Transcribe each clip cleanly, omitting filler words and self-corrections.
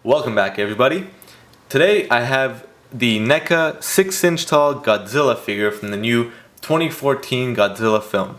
Welcome back, everybody. Today I have the NECA 6-inch tall Godzilla figure from the new 2014 Godzilla film.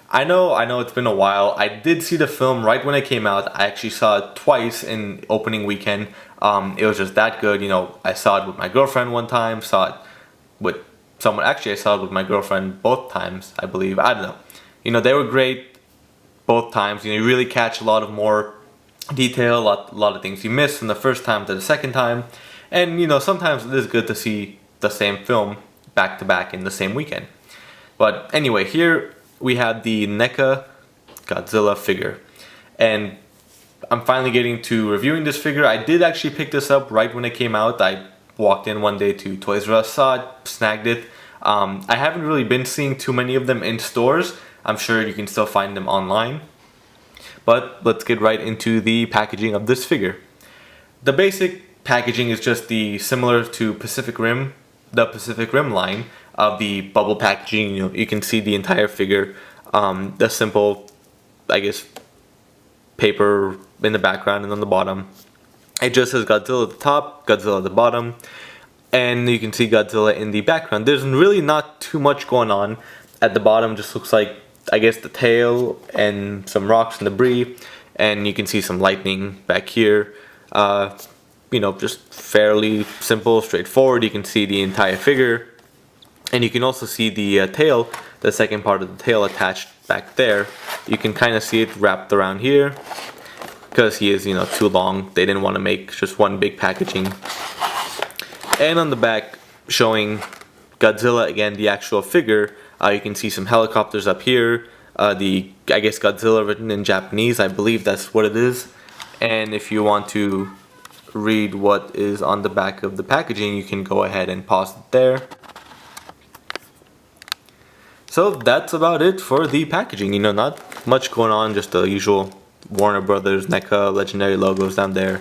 I know it's been a while. I did see the film right when it came out. I actually saw it twice in opening weekend. It was just that good. I saw it with my girlfriend one time, saw it with someone. Actually, I saw it with my girlfriend both times, I believe. I don't know. They were great both times. You really catch a lot of more detail, a lot of things you miss from the first time to the second time. And sometimes it is good to see the same film back to back in the same weekend. But anyway, here we have the NECA Godzilla figure, and I'm finally getting to reviewing this figure. I did actually pick this up right when it came out. I walked in one day to Toys R Us, saw it, snagged it. I haven't really been seeing too many of them in stores. I'm sure you can still find them online. But let's get right into the packaging of this figure. The basic packaging is just similar to the Pacific Rim line of the bubble packaging. You can see the entire figure. The simple, I guess, paper in the background and on the bottom. It just says Godzilla at the top, Godzilla at the bottom, and you can see Godzilla in the background. There's really not too much going on. At the bottom just looks like, I guess, the tail and some rocks and debris, and you can see some lightning back here. Just fairly simple, straightforward. You can see the entire figure, and you can also see the tail, the second part of the tail attached back there. You can kind of see it wrapped around here because he is, too long. They didn't want to make just one big packaging. And on the back, showing Godzilla again, the actual figure. You can see some helicopters up here. I guess Godzilla written in Japanese. I believe that's what it is. And if you want to read what is on the back of the packaging, you can go ahead and pause it there. So that's about it for the packaging. Not much going on, just the usual Warner Brothers, NECA, Legendary logos down there.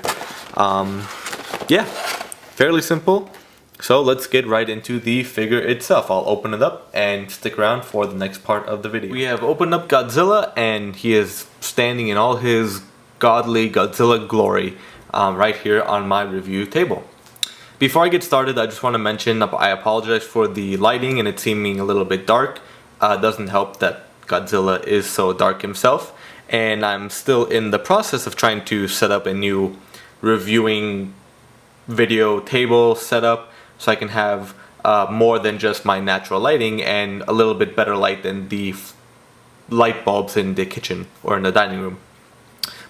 Yeah, fairly simple. So let's get right into the figure itself. I'll open it up and stick around for the next part of the video. We have opened up Godzilla, and he is standing in all his godly Godzilla glory right here on my review table. Before I get started, I just want to mention I apologize for the lighting and it seeming a little bit dark. It doesn't help that Godzilla is so dark himself, and I'm still in the process of trying to set up a new reviewing video table setup, so I can have more than just my natural lighting and a little bit better light than the light bulbs in the kitchen or in the dining room.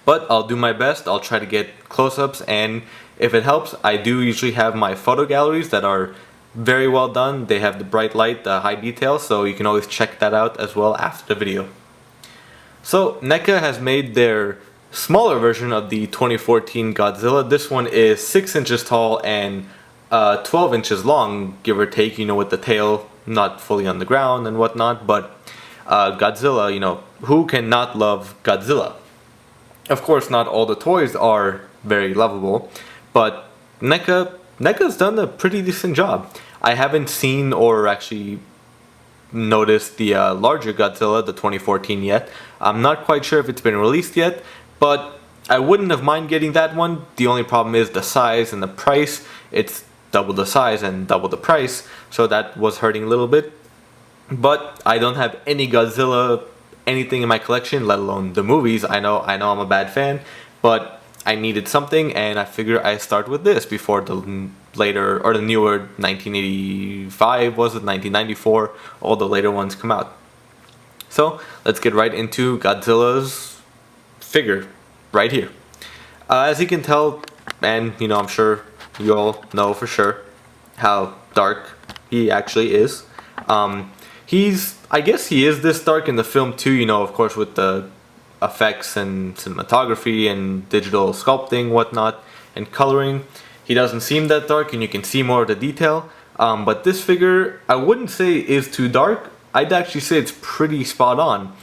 But I'll do my best. I'll try to get close-ups, and if it helps, I do usually have my photo galleries that are very well done. They have the bright light, the high detail, so you can always check that out as well after the video. So NECA has made their smaller version of the 2014 Godzilla. This one is 6 inches tall and 12 inches long, give or take, with the tail not fully on the ground and whatnot. But Godzilla, who can not love Godzilla? Of course, not all the toys are very lovable, but NECA's done a pretty decent job. I haven't seen or actually noticed the larger Godzilla, the 2014, yet. I'm not quite sure if it's been released yet, but I wouldn't have mind getting that one. The only problem is the size and the price. It's double the size and double the price, so that was hurting a little bit. But I don't have any Godzilla anything in my collection, let alone the movies. I know I'm a bad fan, but I needed something, and I figure I start with this before the later or the newer 1985, was it 1994, all the later ones come out. So let's get right into Godzilla's figure right here. As you can tell, and I'm sure you all know for sure how dark he actually is. I guess he is this dark in the film too, of course, with the effects and cinematography and digital sculpting, whatnot, and coloring. He doesn't seem that dark, and you can see more of the detail. But this figure, I wouldn't say is too dark. I'd actually say it's pretty spot on.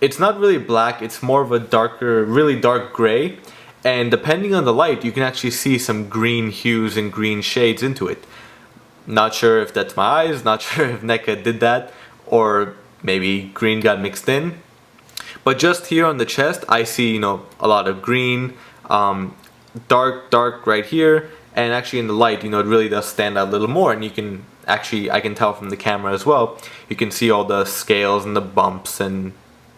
It's not really black, it's more of a darker, really dark gray. And depending on the light, you can actually see some green hues and green shades into it. Not sure if that's my eyes, not sure if NECA did that, or maybe green got mixed in. But just here on the chest, I see, a lot of green. dark right here, and actually in the light, you know, it really does stand out a little more, and you can actually, I can tell from the camera as well, you can see all the scales and the bumps and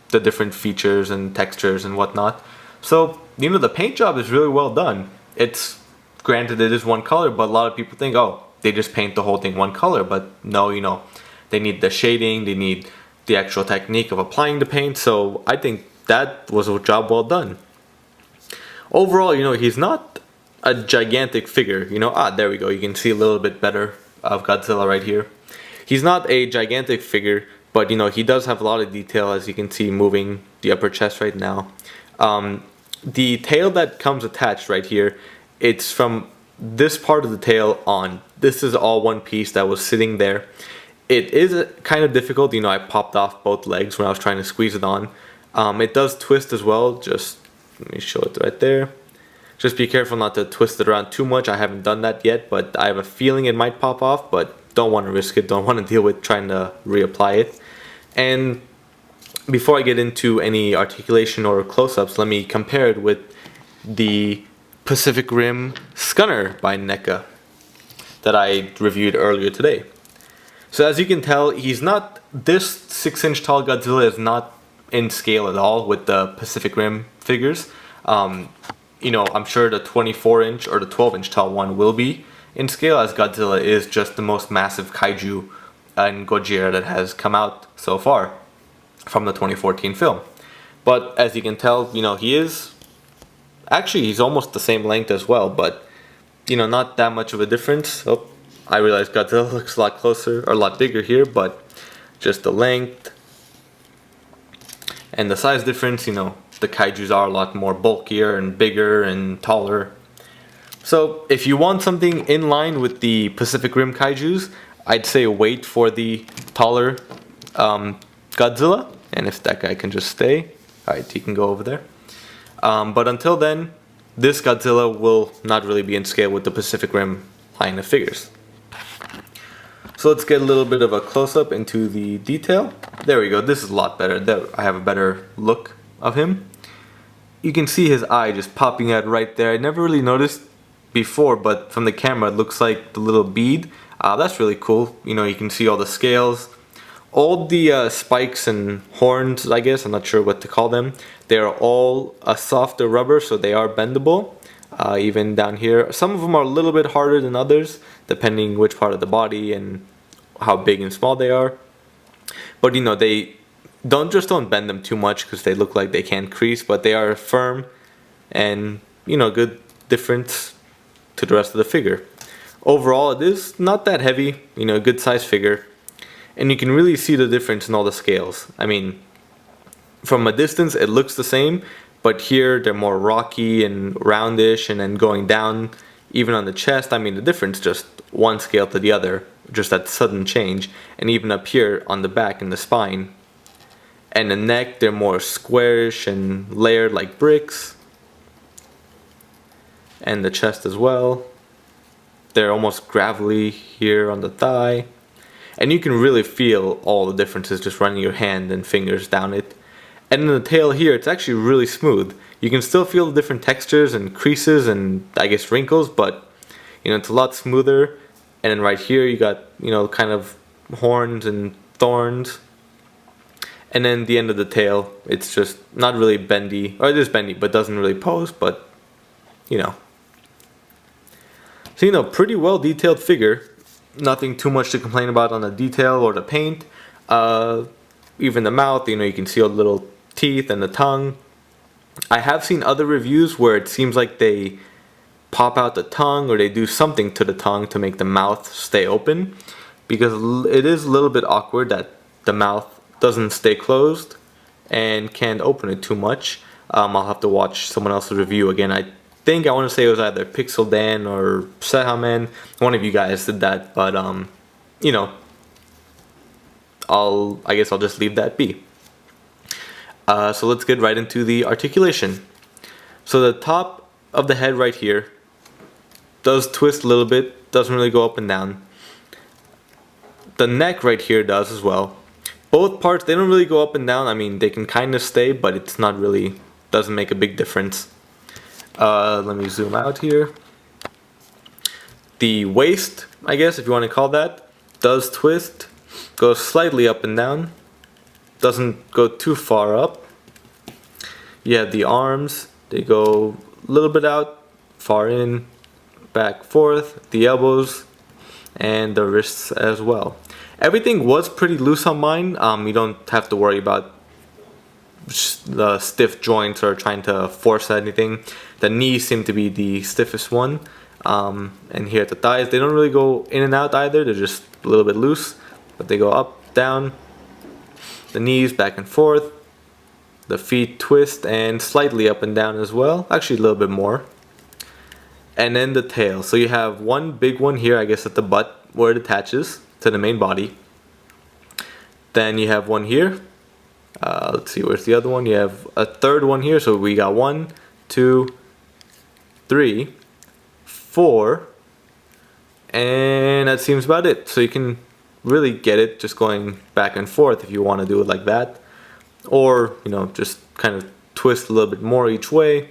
the different features and textures and whatnot. So, you know, the paint job is really well done. It's, granted it is one color, but a lot of people think, oh, they just paint the whole thing one color, but no, you know, they need the shading, they need the actual technique of applying the paint, so I think that was a job well done. Overall, you know, he's not a gigantic figure, you know, there we go, you can see a little bit better of Godzilla right here. He's not a gigantic figure, but you know, he does have a lot of detail, as you can see moving the upper chest right now. The tail that comes attached right here, it's from this part of the tail on. This is all one piece that was sitting there. It is kind of difficult, you know, I popped off both legs when I was trying to squeeze it on. It does twist as well, just let me show it right there. Just be careful not to twist it around too much. I haven't done that yet, but I have a feeling it might pop off, but don't want to risk it, don't want to deal with trying to reapply it. And before I get into any articulation or close-ups, let me compare it with the Pacific Rim Scunner by NECA that I reviewed earlier today. So as you can tell, he's not, this 6-inch tall Godzilla is not in scale at all with the Pacific Rim figures. You know, I'm sure the 24-inch or the 12-inch tall one will be in scale, as Godzilla is just the most massive kaiju and Gojira that has come out so far from the 2014 film. But as you can tell, you know, he is, actually he's almost the same length as well, but you know, not that much of a difference. Oh, I realize Godzilla looks a lot closer, or a lot bigger here, but just the length and the size difference, you know, the kaijus are a lot more bulkier and bigger and taller. So if you want something in line with the Pacific Rim kaijus, I'd say wait for the taller Godzilla, and if that guy can just stay, alright, he can go over there. But until then, this Godzilla will not really be in scale with the Pacific Rim line of figures. So let's get a little bit of a close-up into the detail. There we go, this is a lot better. There, I have a better look of him. You can see his eye just popping out right there. I never really noticed before, but from the camera it looks like the little bead. That's really cool. You know, you can see all the scales. All the spikes and horns, I guess, I'm not sure what to call them, they are all a softer rubber, so they are bendable. Even down here, some of them are a little bit harder than others, depending which part of the body and how big and small they are. But you know, they don't bend them too much because they look like they can't crease, but they are firm and, you know, good difference to the rest of the figure. Overall, it is not that heavy, you know, a good size figure. And you can really see the difference in all the scales. I mean, from a distance it looks the same, but here they're more rocky and roundish, and then going down, even on the chest, I mean the difference just one scale to the other, just that sudden change. And even up here on the back and the spine. And the neck, they're more squarish and layered like bricks. And the chest as well. They're almost gravelly here on the thigh. And you can really feel all the differences just running your hand and fingers down it. And in the tail here, it's actually really smooth. You can still feel the different textures and creases and I guess wrinkles, but you know, it's a lot smoother. And then right here you got, you know, kind of horns and thorns. And then the end of the tail, it's just not really bendy, or it is bendy, but doesn't really pose, but you know. So, you know, pretty well detailed figure. Nothing too much to complain about on the detail or the paint. Even the mouth, you know, you can see all the little teeth and the tongue. I have seen other reviews where it seems like they pop out the tongue or they do something to the tongue to make the mouth stay open, because it is a little bit awkward that the mouth doesn't stay closed and can't open it too much. I'll have to watch someone else's review again. I think I want to say it was either Pixel Dan or Sehaman. One of you guys did that, but you know, I guess I'll just leave that be. So let's get right into the articulation. So the top of the head right here does twist a little bit, doesn't really go up and down. The neck right here does as well. Both parts, they don't really go up and down. I mean, they can kind of stay, but it's not really, doesn't make a big difference. Let me zoom out here. The waist, I guess if you want to call that, does twist, goes slightly up and down, doesn't go too far up. You have the arms, they go a little bit out, far in, back, forth, the elbows, and the wrists as well. Everything was pretty loose on mine. You don't have to worry about the stiff joints or trying to force anything. The knees seem to be the stiffest one. And here at the thighs, they don't really go in and out either. They're just a little bit loose, but they go up, down, the knees back and forth. The feet twist and slightly up and down as well. Actually a little bit more. And then the tail. So you have one big one here, I guess at the butt, where it attaches to the main body. Then you have one here. Let's see, where's the other one? You have a third one here. So we got 1, 2, 3, 4, and that seems about it. So you can really get it just going back and forth if you want to do it like that, or just kind of twist a little bit more each way.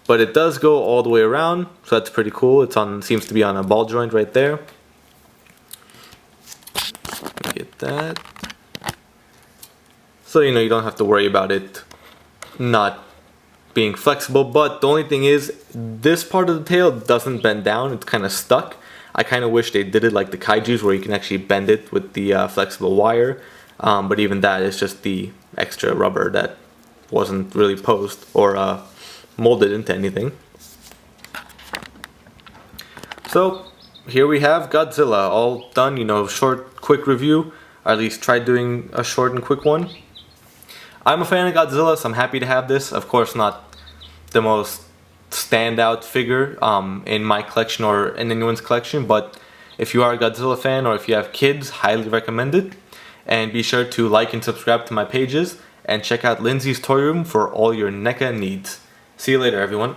But it does go all the way around, so that's pretty cool. Seems to be on a ball joint right there. Get that. So you don't have to worry about it not being flexible, but the only thing is this part of the tail doesn't bend down. It's kind of stuck. I kind of wish they did it like the kaijus where you can actually bend it with the flexible wire, but even that is just the extra rubber that wasn't really posed or molded into anything. So here we have Godzilla all done. Short quick review, or at least tried doing a short and quick one. I'm a fan of Godzilla, so I'm happy to have this. Of course, not the most standout figure in my collection or in anyone's collection, but if you are a Godzilla fan or if you have kids, highly recommend it. And be sure to like and subscribe to my pages and check out Lindsay's Toy Room for all your NECA needs. See you later, everyone.